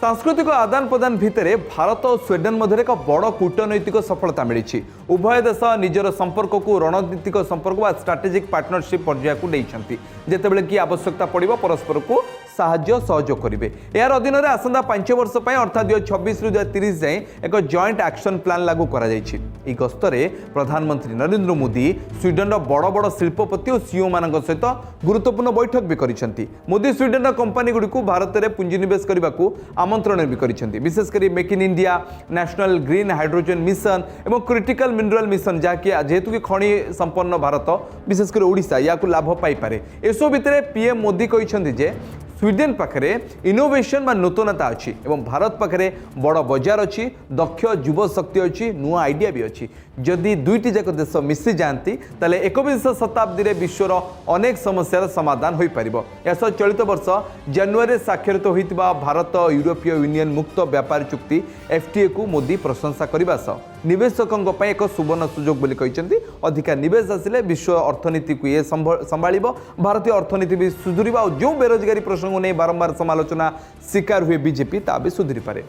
सांस्कृतिक आदान प्रदान भितर भारत और स्वीडेन मध्य एक बड़ कूटनैतिक सफलता मिली। उभय देश निजर संपर्क को रणनीतिक संपर्क व स्ट्राटेजिक पार्टनरशिप पर्याय को नहीं जितेबाला कि आवश्यकता पड़ो परस्पर को साहाय्य सहयोग करेंगे। यार अधीन में आसंता 5 वर्ष अर्थात 2026 ରୁ 2030 जाए एक जॉइंट एक्शन प्लान लागू करा जायछि। ई गस्तरे प्रधानमंत्री नरेंद्र मोदी स्वीडेन बड़ बड़ शिल्पपति और सीईओ मान सहित गुरुत्वपूर्ण बैठक भी करिसेंति। मोदी स्वीडेन कंपनी गुडी को भारत में पुंजीनिवेश करने को आमंत्रण भी करिसेंति। विशेषकर make in India, national green hydrogen mission और क्रिटिकल मिनरल मिशन जहाँकि जेहेतु कि खनि संपन्न भारत विशेषकर ओडिशा या लाभ पाई पारे। एसो भितर पीएम मोदी कहते जे स्वीडेन पाखरे इनोवेशन व नूतनता अच्छी एवं भारत पाखरे बड़ बजार अच्छी, दक्ष युव शक्ति अच्छी, नुआ आइडिया भी अच्छी। जदि दुईटी जाक देश मिसी जाती ताले 21 शताब्दी में विश्वर अनेक समस्यार समाधान हो पार। या चलित वर्ष जनवरी स्वाक्षरित होता भारत यूरोपीय यूनियन मुक्त व्यापार चुक्ति एफटीए को मोदी प्रशंसा करने सह निवेशकों एक सुवर्ण सुजोग बोली कहते। अधिका निवेश आसिले विश्व अर्थनीति को ये संभाल, भारतीय अर्थनीति भी सुधुरी और जो बेरोजगारी प्रसंग नहीं बारंबार समालोचना शिकार हुए बीजेपी ता भी सुधरी पारे।